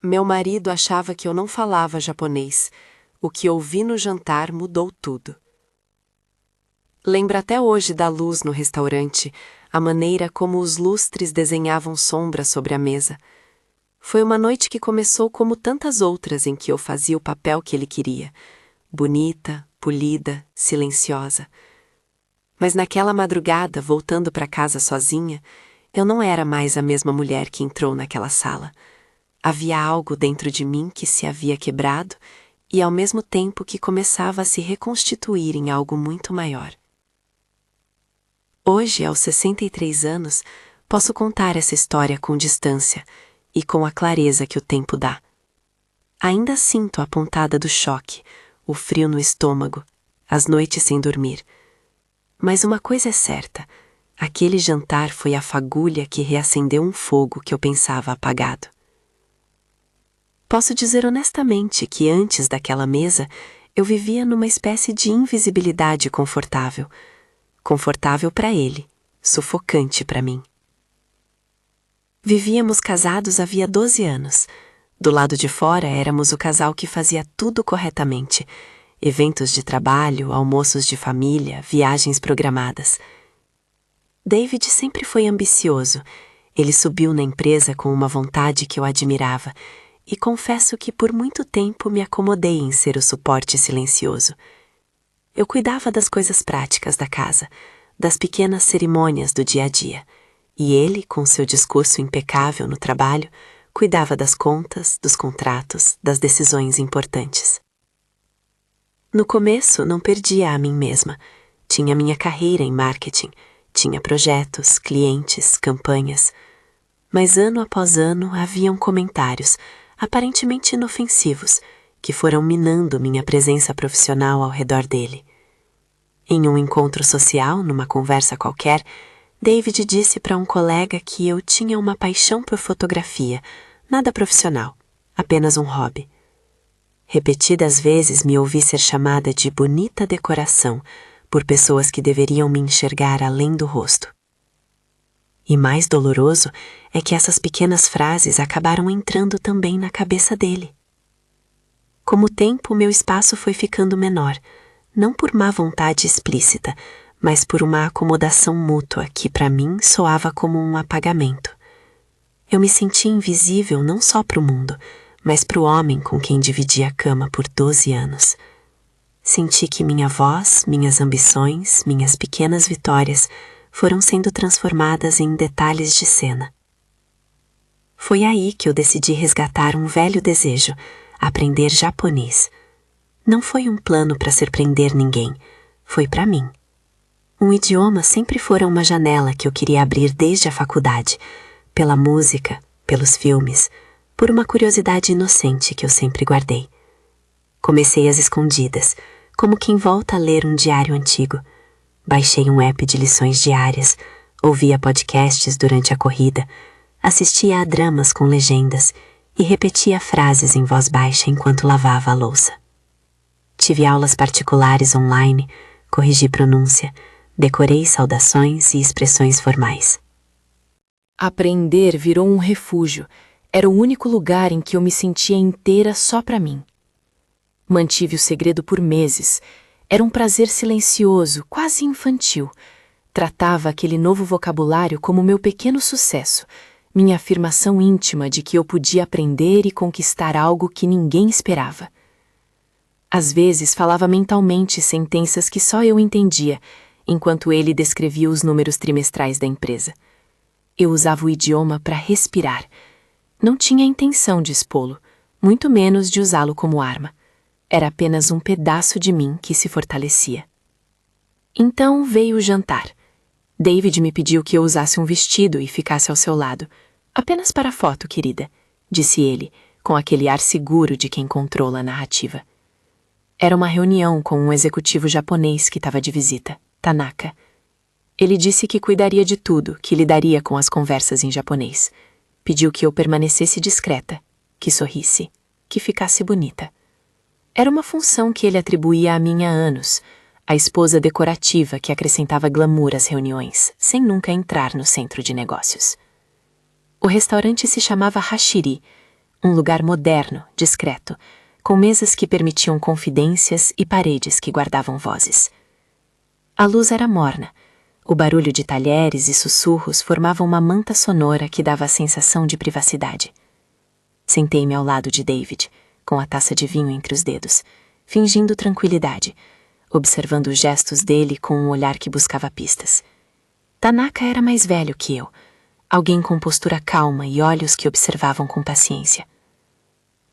Meu marido achava que eu não falava japonês. O que ouvi no jantar mudou tudo. Lembro até hoje da luz no restaurante, a maneira como os lustres desenhavam sombras sobre a mesa. Foi uma noite que começou como tantas outras em que eu fazia o papel que ele queria. Bonita, polida, silenciosa. Mas naquela madrugada, voltando para casa sozinha, eu não era mais a mesma mulher que entrou naquela sala. Havia algo dentro de mim que se havia quebrado e ao mesmo tempo que começava a se reconstituir em algo muito maior. Hoje, aos 63 anos, posso contar essa história com distância e com a clareza que o tempo dá. Ainda sinto a pontada do choque, o frio no estômago, as noites sem dormir. Mas uma coisa é certa, aquele jantar foi a fagulha que reacendeu um fogo que eu pensava apagado. Posso dizer honestamente que antes daquela mesa, eu vivia numa espécie de invisibilidade confortável. Confortável para ele, sufocante para mim. Vivíamos casados havia 12 anos. Do lado de fora éramos o casal que fazia tudo corretamente. Eventos de trabalho, almoços de família, viagens programadas. David sempre foi ambicioso. Ele subiu na empresa com uma vontade que eu admirava. E confesso que por muito tempo me acomodei em ser o suporte silencioso. Eu cuidava das coisas práticas da casa, das pequenas cerimônias do dia a dia, e ele, com seu discurso impecável no trabalho, cuidava das contas, dos contratos, das decisões importantes. No começo, não perdia a mim mesma. Tinha minha carreira em marketing, tinha projetos, clientes, campanhas. Mas ano após ano haviam comentários, aparentemente inofensivos, que foram minando minha presença profissional ao redor dele. Em um encontro social, numa conversa qualquer, David disse para um colega que eu tinha uma paixão por fotografia, nada profissional, apenas um hobby. Repetidas vezes me ouvi ser chamada de bonita decoração por pessoas que deveriam me enxergar além do rosto. E mais doloroso é que essas pequenas frases acabaram entrando também na cabeça dele. Com o tempo, meu espaço foi ficando menor, não por má vontade explícita, mas por uma acomodação mútua que para mim soava como um apagamento. Eu me sentia invisível não só para o mundo, mas para o homem com quem dividia a cama por 12 anos. Senti que minha voz, minhas ambições, minhas pequenas vitórias foram sendo transformadas em detalhes de cena. Foi aí que eu decidi resgatar um velho desejo, aprender japonês. Não foi um plano para surpreender ninguém, foi para mim. Um idioma sempre fora uma janela que eu queria abrir desde a faculdade, pela música, pelos filmes, por uma curiosidade inocente que eu sempre guardei. Comecei às escondidas, como quem volta a ler um diário antigo. Baixei um app de lições diárias, ouvia podcasts durante a corrida, assistia a dramas com legendas e repetia frases em voz baixa enquanto lavava a louça. Tive aulas particulares online, corrigi pronúncia, decorei saudações e expressões formais. Aprender virou um refúgio. Era o único lugar em que eu me sentia inteira só para mim. Mantive o segredo por meses. Era um prazer silencioso, quase infantil. Tratava aquele novo vocabulário como meu pequeno sucesso, minha afirmação íntima de que eu podia aprender e conquistar algo que ninguém esperava. Às vezes falava mentalmente sentenças que só eu entendia, enquanto ele descrevia os números trimestrais da empresa. Eu usava o idioma para respirar. Não tinha intenção de expô-lo, muito menos de usá-lo como arma. Era apenas um pedaço de mim que se fortalecia. Então veio o jantar. David me pediu que eu usasse um vestido e ficasse ao seu lado. Apenas para a foto, querida, disse ele, com aquele ar seguro de quem controla a narrativa. Era uma reunião com um executivo japonês que estava de visita, Tanaka. Ele disse que cuidaria de tudo, que lidaria com as conversas em japonês. Pediu que eu permanecesse discreta, que sorrisse, que ficasse bonita. Era uma função que ele atribuía a mim há anos, a esposa decorativa que acrescentava glamour às reuniões, sem nunca entrar no centro de negócios. O restaurante se chamava Hashiri, Um lugar moderno, discreto, com mesas que permitiam confidências e paredes que guardavam vozes. A luz era morna. O barulho de talheres e sussurros formavam uma manta sonora que dava a sensação de privacidade. Sentei-me ao lado de David, com a taça de vinho entre os dedos, fingindo tranquilidade, observando os gestos dele com um olhar que buscava pistas. Tanaka era mais velho que eu, alguém com postura calma e olhos que observavam com paciência.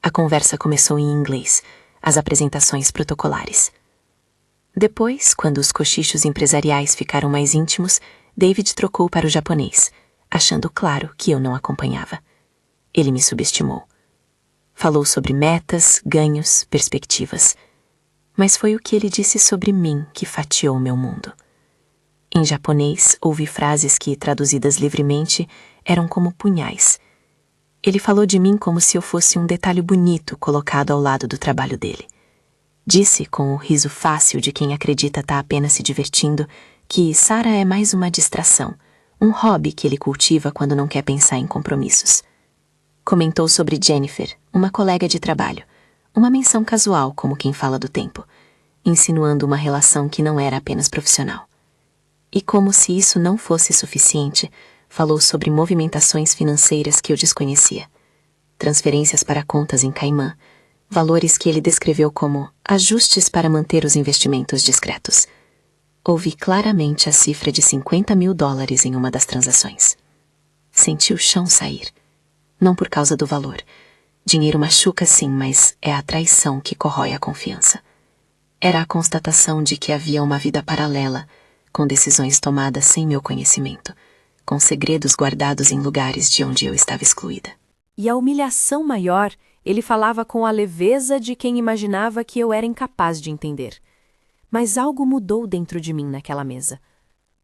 A conversa começou em inglês, as apresentações protocolares. Depois, quando os cochichos empresariais ficaram mais íntimos, David trocou para o japonês, achando claro que eu não acompanhava. Ele me subestimou. Falou sobre metas, ganhos, perspectivas. Mas foi o que ele disse sobre mim que fatiou meu mundo. Em japonês, ouvi frases que, traduzidas livremente, eram como punhais. Ele falou de mim como se eu fosse um detalhe bonito colocado ao lado do trabalho dele. Disse, com o riso fácil de quem acredita estar apenas se divertindo, que Sarah é mais uma distração, um hobby que ele cultiva quando não quer pensar em compromissos. Comentou sobre Jennifer, uma colega de trabalho, uma menção casual, como quem fala do tempo, insinuando uma relação que não era apenas profissional. E como se isso não fosse suficiente, falou sobre movimentações financeiras que eu desconhecia. Transferências para contas em Caimã, valores que ele descreveu como ajustes para manter os investimentos discretos. Ouvi claramente a cifra de $50.000 em uma das transações. Senti o chão sair. Não por causa do valor. Dinheiro machuca sim, mas é a traição que corrói a confiança. Era a constatação de que havia uma vida paralela, com decisões tomadas sem meu conhecimento, com segredos guardados em lugares de onde eu estava excluída. E a humilhação maior, ele falava com a leveza de quem imaginava que eu era incapaz de entender. Mas algo mudou dentro de mim naquela mesa.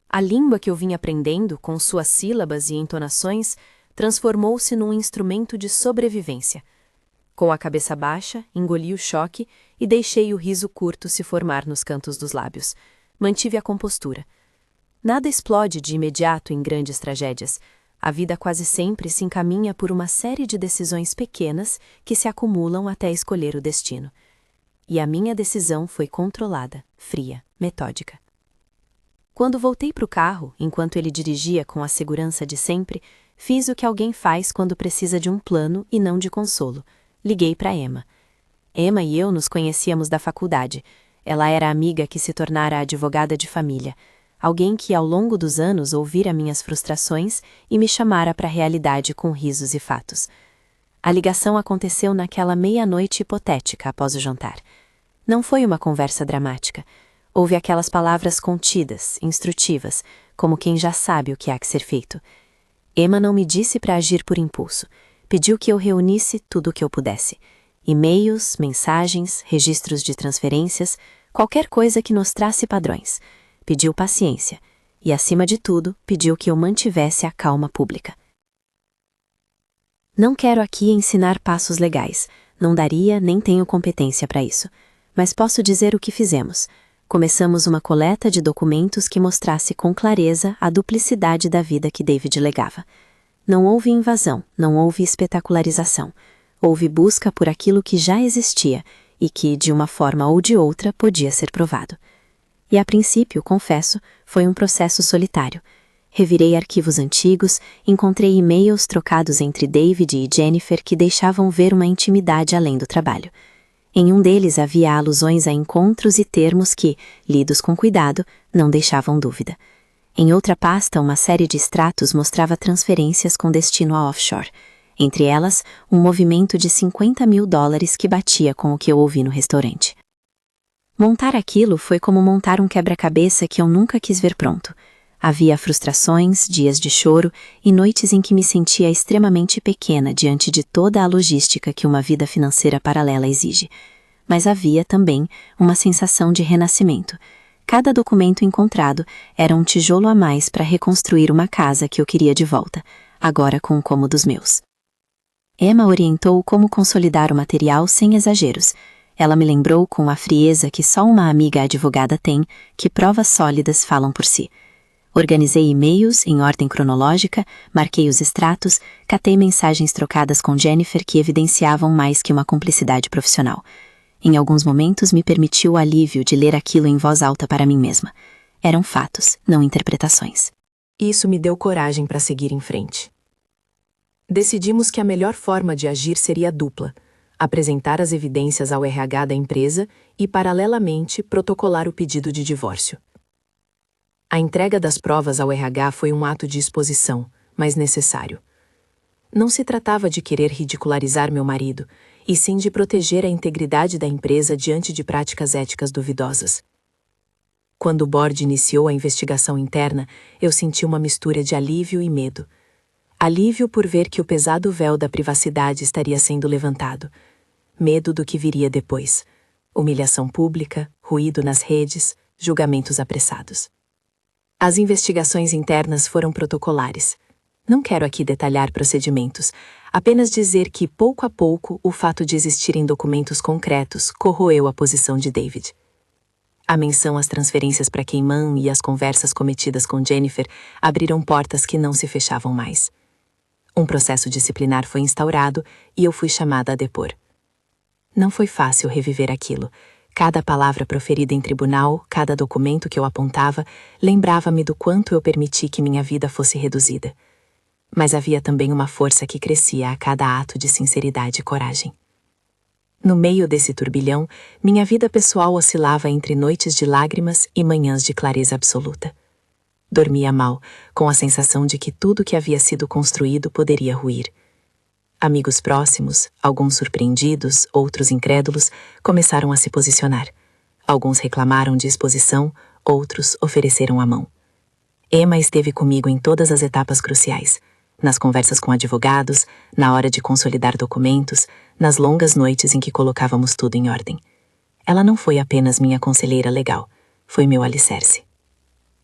A língua que eu vinha aprendendo, com suas sílabas e entonações, transformou-se num instrumento de sobrevivência. Com a cabeça baixa, engoli o choque e deixei o riso curto se formar nos cantos dos lábios. Mantive a compostura. Nada explode de imediato em grandes tragédias. A vida quase sempre se encaminha por uma série de decisões pequenas que se acumulam até escolher o destino. E a minha decisão foi controlada, fria, metódica. Quando voltei para o carro, enquanto ele dirigia com a segurança de sempre, fiz o que alguém faz quando precisa de um plano e não de consolo. Liguei para Emma. Emma e eu nos conhecíamos da faculdade. Ela era a amiga que se tornara advogada de família. Alguém que, ao longo dos anos, ouvira minhas frustrações e me chamara para a realidade com risos e fatos. A ligação aconteceu naquela meia-noite hipotética após o jantar. Não foi uma conversa dramática. Houve aquelas palavras contidas, instrutivas, como quem já sabe o que há que ser feito. Emma não me disse para agir por impulso. Pediu que eu reunisse tudo o que eu pudesse. E-mails, mensagens, registros de transferências, qualquer coisa que mostrasse padrões. Pediu paciência. E, acima de tudo, pediu que eu mantivesse a calma pública. Não quero aqui ensinar passos legais. Não daria, nem tenho competência para isso. Mas posso dizer o que fizemos. Começamos uma coleta de documentos que mostrasse com clareza a duplicidade da vida que David legava. Não houve invasão, não houve espetacularização. Houve busca por aquilo que já existia e que, de uma forma ou de outra, podia ser provado. E, a princípio, confesso, foi um processo solitário. Revirei arquivos antigos, encontrei e-mails trocados entre David e Jennifer que deixavam ver uma intimidade além do trabalho. Em um deles havia alusões a encontros e termos que, lidos com cuidado, não deixavam dúvida. Em outra pasta, uma série de extratos mostrava transferências com destino a offshore. Entre elas, um movimento de $50.000 que batia com o que eu ouvi no restaurante. Montar aquilo foi como montar um quebra-cabeça que eu nunca quis ver pronto. Havia frustrações, dias de choro e noites em que me sentia extremamente pequena diante de toda a logística que uma vida financeira paralela exige. Mas havia também uma sensação de renascimento. Cada documento encontrado era um tijolo a mais para reconstruir uma casa que eu queria de volta, agora com cômodos meus. Emma orientou como consolidar o material sem exageros. Ela me lembrou com a frieza que só uma amiga advogada tem que provas sólidas falam por si. Organizei e-mails em ordem cronológica, marquei os extratos, catei mensagens trocadas com Jennifer que evidenciavam mais que uma cumplicidade profissional. Em alguns momentos me permitiu o alívio de ler aquilo em voz alta para mim mesma. Eram fatos, não interpretações. Isso me deu coragem para seguir em frente. Decidimos que a melhor forma de agir seria dupla: apresentar as evidências ao RH da empresa e, paralelamente, protocolar o pedido de divórcio. A entrega das provas ao RH foi um ato de exposição, mas necessário. Não se tratava de querer ridicularizar meu marido, e sim de proteger a integridade da empresa diante de práticas éticas duvidosas. Quando o board iniciou a investigação interna, eu senti uma mistura de alívio e medo. Alívio por ver que o pesado véu da privacidade estaria sendo levantado. Medo do que viria depois: humilhação pública, ruído nas redes, julgamentos apressados. As investigações internas foram protocolares. Não quero aqui detalhar procedimentos, apenas dizer que, pouco a pouco, o fato de existirem documentos concretos corroeu a posição de David. A menção às transferências para Cayman e as conversas cometidas com Jennifer abriram portas que não se fechavam mais. Um processo disciplinar foi instaurado e eu fui chamada a depor. Não foi fácil reviver aquilo. Cada palavra proferida em tribunal, cada documento que eu apontava, lembrava-me do quanto eu permiti que minha vida fosse reduzida. Mas havia também uma força que crescia a cada ato de sinceridade e coragem. No meio desse turbilhão, minha vida pessoal oscilava entre noites de lágrimas e manhãs de clareza absoluta. Dormia mal, com a sensação de que tudo que havia sido construído poderia ruir. Amigos próximos, alguns surpreendidos, outros incrédulos, começaram a se posicionar. Alguns reclamaram de exposição, outros ofereceram a mão. Emma esteve comigo em todas as etapas cruciais: nas conversas com advogados, na hora de consolidar documentos, nas longas noites em que colocávamos tudo em ordem. Ela não foi apenas minha conselheira legal, foi meu alicerce.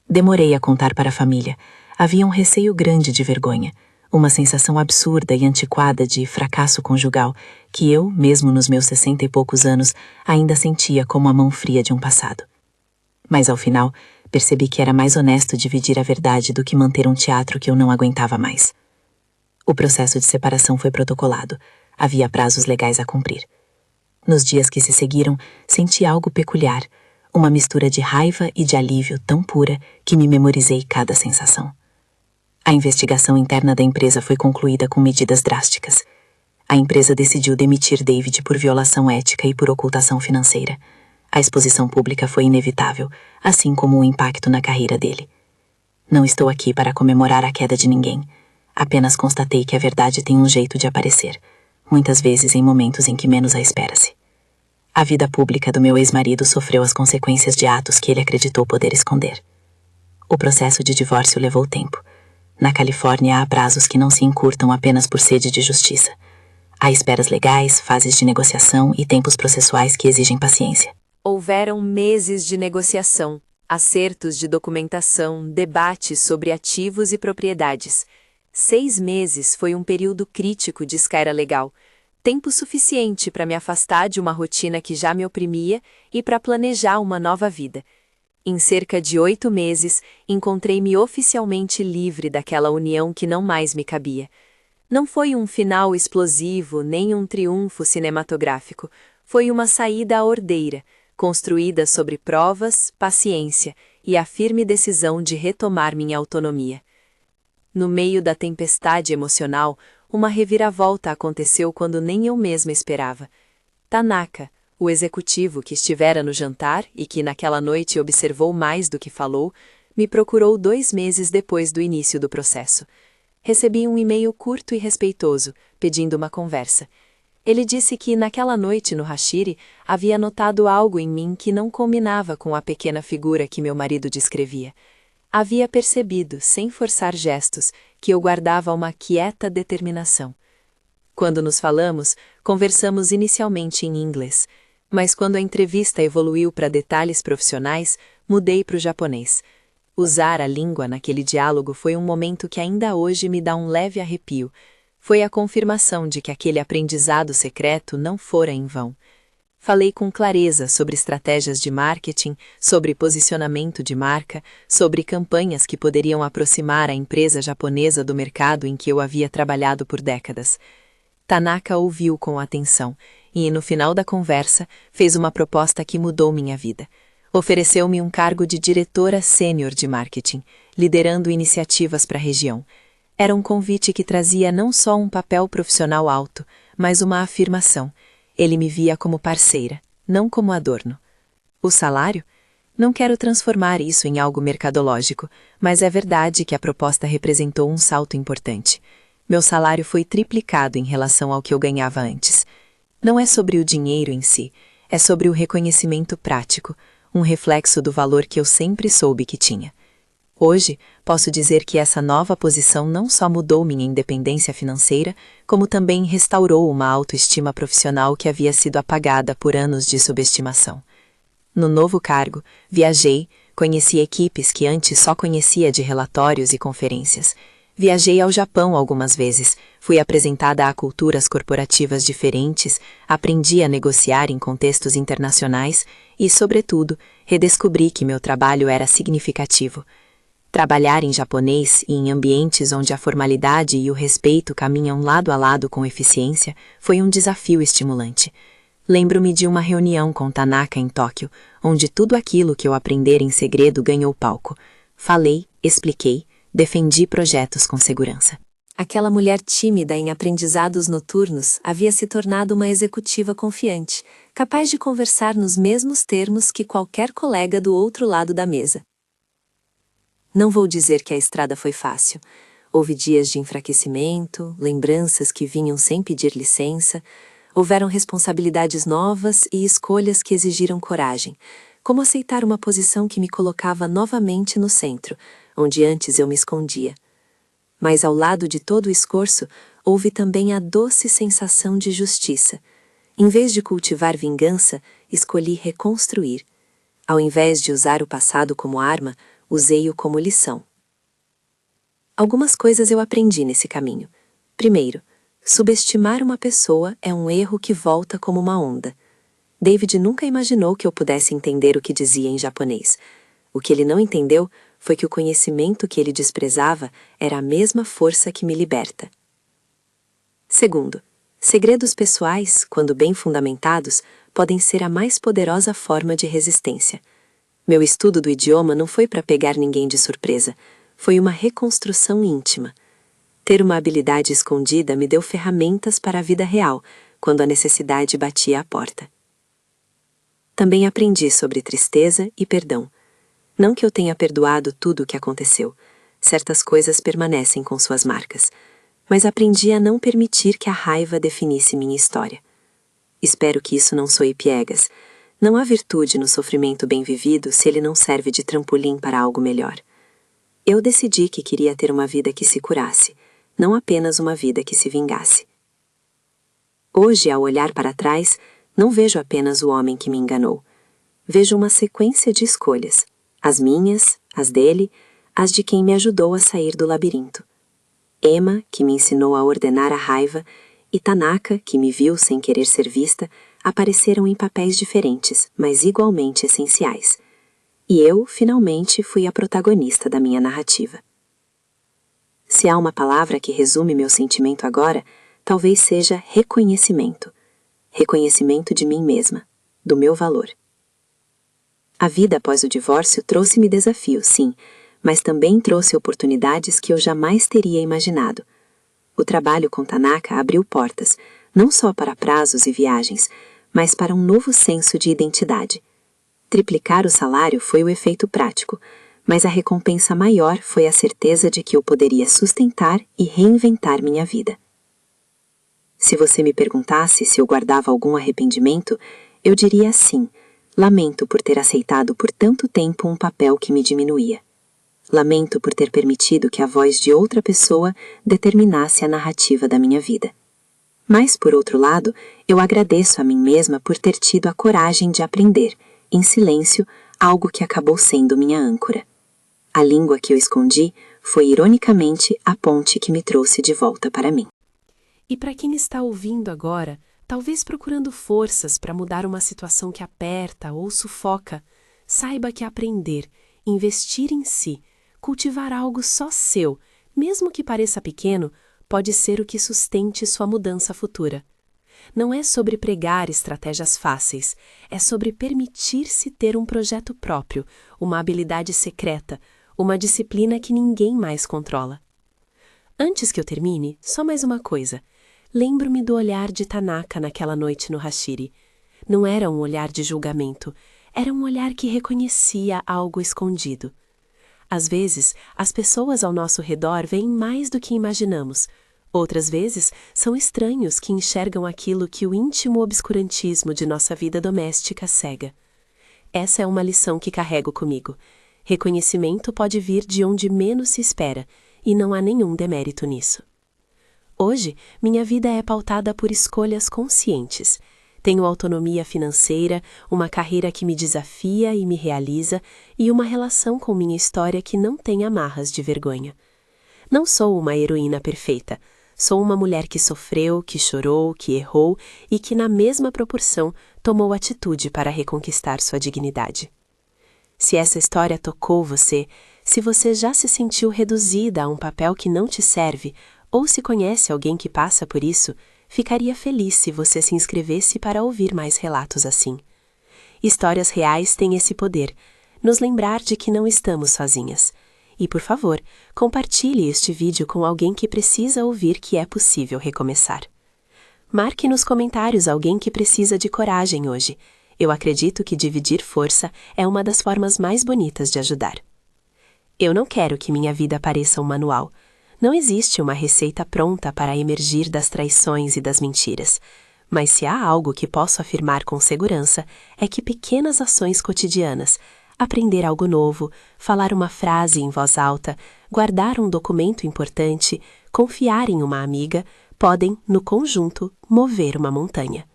Demorei a contar para a família. Havia um receio grande de vergonha, uma sensação absurda e antiquada de fracasso conjugal que eu, mesmo nos meus 60 e poucos anos, ainda sentia como a mão fria de um passado. Mas ao final, percebi que era mais honesto dividir a verdade do que manter um teatro que eu não aguentava mais. O processo de separação foi protocolado. Havia prazos legais a cumprir. Nos dias que se seguiram, senti algo peculiar, uma mistura de raiva e de alívio tão pura que me memorizei cada sensação. A investigação interna da empresa foi concluída com medidas drásticas. A empresa decidiu demitir David por violação ética e por ocultação financeira. A exposição pública foi inevitável, assim como o impacto na carreira dele. Não estou aqui para comemorar a queda de ninguém. Apenas constatei que a verdade tem um jeito de aparecer, muitas vezes em momentos em que menos a espera-se. A vida pública do meu ex-marido sofreu as consequências de atos que ele acreditou poder esconder. O processo de divórcio levou tempo. Na Califórnia há prazos que não se encurtam apenas por sede de justiça. Há esperas legais, fases de negociação e tempos processuais que exigem paciência. Houveram meses de negociação, acertos de documentação, debates sobre ativos e propriedades. 6 meses foi um período crítico de escala legal, tempo suficiente para me afastar de uma rotina que já me oprimia e para planejar uma nova vida. Em cerca de 8 meses, encontrei-me oficialmente livre daquela união que não mais me cabia. Não foi um final explosivo nem um triunfo cinematográfico, foi uma saída ordeira, construída sobre provas, paciência e a firme decisão de retomar minha autonomia. No meio da tempestade emocional, uma reviravolta aconteceu quando nem eu mesma esperava. Tanaka, o executivo que estivera no jantar e que naquela noite observou mais do que falou, me procurou 2 meses depois do início do processo. Recebi um e-mail curto e respeitoso, pedindo uma conversa. Ele disse que naquela noite no Hashiri havia notado algo em mim que não combinava com a pequena figura que meu marido descrevia. Havia percebido, sem forçar gestos, que eu guardava uma quieta determinação. Quando nos falamos, conversamos inicialmente em inglês, mas quando a entrevista evoluiu para detalhes profissionais, mudei para o japonês. Usar a língua naquele diálogo foi um momento que ainda hoje me dá um leve arrepio. Foi a confirmação de que aquele aprendizado secreto não fora em vão. Falei com clareza sobre estratégias de marketing, sobre posicionamento de marca, sobre campanhas que poderiam aproximar a empresa japonesa do mercado em que eu havia trabalhado por décadas. Tanaka ouviu com atenção e, no final da conversa, fez uma proposta que mudou minha vida. Ofereceu-me um cargo de diretora sênior de marketing, liderando iniciativas para a região. Era um convite que trazia não só um papel profissional alto, mas uma afirmação. Ele me via como parceira, não como adorno. O salário? Não quero transformar isso em algo mercadológico, mas é verdade que a proposta representou um salto importante. Meu salário foi triplicado em relação ao que eu ganhava antes. Não é sobre o dinheiro em si, é sobre o reconhecimento prático, um reflexo do valor que eu sempre soube que tinha. Hoje, posso dizer que essa nova posição não só mudou minha independência financeira, como também restaurou uma autoestima profissional que havia sido apagada por anos de subestimação. No novo cargo, viajei, conheci equipes que antes só conhecia de relatórios e conferências. Viajei ao Japão algumas vezes, fui apresentada a culturas corporativas diferentes, aprendi a negociar em contextos internacionais e, sobretudo, redescobri que meu trabalho era significativo. Trabalhar em japonês e em ambientes onde a formalidade e o respeito caminham lado a lado com eficiência foi um desafio estimulante. Lembro-me de uma reunião com Tanaka em Tóquio, onde tudo aquilo que eu aprender em segredo ganhou palco. Falei, expliquei, defendi projetos com segurança. Aquela mulher tímida em aprendizados noturnos havia se tornado uma executiva confiante, capaz de conversar nos mesmos termos que qualquer colega do outro lado da mesa. Não vou dizer que a estrada foi fácil. Houve dias de enfraquecimento, lembranças que vinham sem pedir licença, houveram responsabilidades novas e escolhas que exigiram coragem, como aceitar uma posição que me colocava novamente no centro, onde antes eu me escondia. Mas ao lado de todo o esforço, houve também a doce sensação de justiça. Em vez de cultivar vingança, escolhi reconstruir. Ao invés de usar o passado como arma, usei-o como lição. Algumas coisas eu aprendi nesse caminho. Primeiro, subestimar uma pessoa é um erro que volta como uma onda. David nunca imaginou que eu pudesse entender o que dizia em japonês. O que ele não entendeu foi que o conhecimento que ele desprezava era a mesma força que me liberta. Segundo, segredos pessoais, quando bem fundamentados, podem ser a mais poderosa forma de resistência. Meu estudo do idioma não foi para pegar ninguém de surpresa, foi uma reconstrução íntima. Ter uma habilidade escondida me deu ferramentas para a vida real, quando a necessidade batia à porta. Também aprendi sobre tristeza e perdão. Não que eu tenha perdoado tudo o que aconteceu, certas coisas permanecem com suas marcas, mas aprendi a não permitir que a raiva definisse minha história. Espero que isso não soe piegas. Não há virtude no sofrimento bem vivido se ele não serve de trampolim para algo melhor. Eu decidi que queria ter uma vida que se curasse, não apenas uma vida que se vingasse. Hoje, ao olhar para trás, não vejo apenas o homem que me enganou. Vejo uma sequência de escolhas, as minhas, as dele, as de quem me ajudou a sair do labirinto. Emma, que me ensinou a ordenar a raiva, e Tanaka, que me viu sem querer ser vista, apareceram em papéis diferentes, mas igualmente essenciais. E eu, finalmente, fui a protagonista da minha narrativa. Se há uma palavra que resume meu sentimento agora, talvez seja reconhecimento. Reconhecimento de mim mesma, do meu valor. A vida após o divórcio trouxe-me desafios, sim, mas também trouxe oportunidades que eu jamais teria imaginado. O trabalho com Tanaka abriu portas, não só para prazos e viagens, mas para um novo senso de identidade. Triplicar o salário foi o efeito prático, mas a recompensa maior foi a certeza de que eu poderia sustentar e reinventar minha vida. Se você me perguntasse se eu guardava algum arrependimento, eu diria sim. Lamento por ter aceitado por tanto tempo um papel que me diminuía. Lamento por ter permitido que a voz de outra pessoa determinasse a narrativa da minha vida. Mas, por outro lado, eu agradeço a mim mesma por ter tido a coragem de aprender, em silêncio, algo que acabou sendo minha âncora. A língua que eu escondi foi, ironicamente, a ponte que me trouxe de volta para mim. E para quem está ouvindo agora, talvez procurando forças para mudar uma situação que aperta ou sufoca, saiba que aprender, investir em si, cultivar algo só seu, mesmo que pareça pequeno, pode ser o que sustente sua mudança futura. Não é sobre pregar estratégias fáceis, é sobre permitir-se ter um projeto próprio, uma habilidade secreta, uma disciplina que ninguém mais controla. Antes que eu termine, só mais uma coisa. Lembro-me do olhar de Tanaka naquela noite no hashiri. Não era um olhar de julgamento, era um olhar que reconhecia algo escondido. Às vezes, as pessoas ao nosso redor veem mais do que imaginamos. Outras vezes, são estranhos que enxergam aquilo que o íntimo obscurantismo de nossa vida doméstica cega. Essa é uma lição que carrego comigo. Reconhecimento pode vir de onde menos se espera, e não há nenhum demérito nisso. Hoje, minha vida é pautada por escolhas conscientes. Tenho autonomia financeira, uma carreira que me desafia e me realiza, e uma relação com minha história que não tem amarras de vergonha. Não sou uma heroína perfeita. Sou uma mulher que sofreu, que chorou, que errou e que, na mesma proporção, tomou atitude para reconquistar sua dignidade. Se essa história tocou você, se você já se sentiu reduzida a um papel que não te serve, ou se conhece alguém que passa por isso, ficaria feliz se você se inscrevesse para ouvir mais relatos assim. Histórias reais têm esse poder, nos lembrar de que não estamos sozinhas. E, por favor, compartilhe este vídeo com alguém que precisa ouvir que é possível recomeçar. Marque nos comentários alguém que precisa de coragem hoje. Eu acredito que dividir força é uma das formas mais bonitas de ajudar. Eu não quero que minha vida pareça um manual. Não existe uma receita pronta para emergir das traições e das mentiras. Mas se há algo que posso afirmar com segurança, é que pequenas ações cotidianas, aprender algo novo, falar uma frase em voz alta, guardar um documento importante, confiar em uma amiga, podem, no conjunto, mover uma montanha.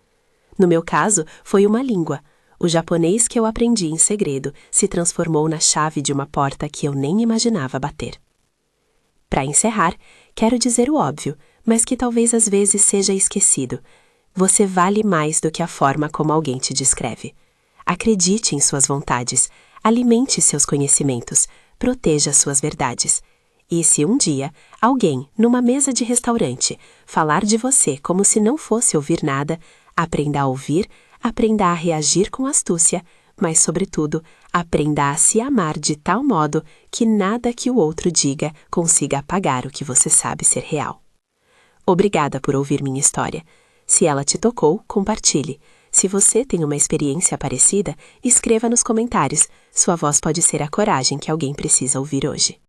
No meu caso, foi uma língua. O japonês que eu aprendi em segredo se transformou na chave de uma porta que eu nem imaginava bater. Para encerrar, quero dizer o óbvio, mas que talvez às vezes seja esquecido. Você vale mais do que a forma como alguém te descreve. Acredite em suas vontades, alimente seus conhecimentos, proteja suas verdades. E se um dia alguém, numa mesa de restaurante, falar de você como se não fosse ouvir nada, aprenda a ouvir, aprenda a reagir com astúcia, mas, sobretudo, aprenda a se amar de tal modo que nada que o outro diga consiga apagar o que você sabe ser real. Obrigada por ouvir minha história. Se ela te tocou, compartilhe. Se você tem uma experiência parecida, escreva nos comentários. Sua voz pode ser a coragem que alguém precisa ouvir hoje.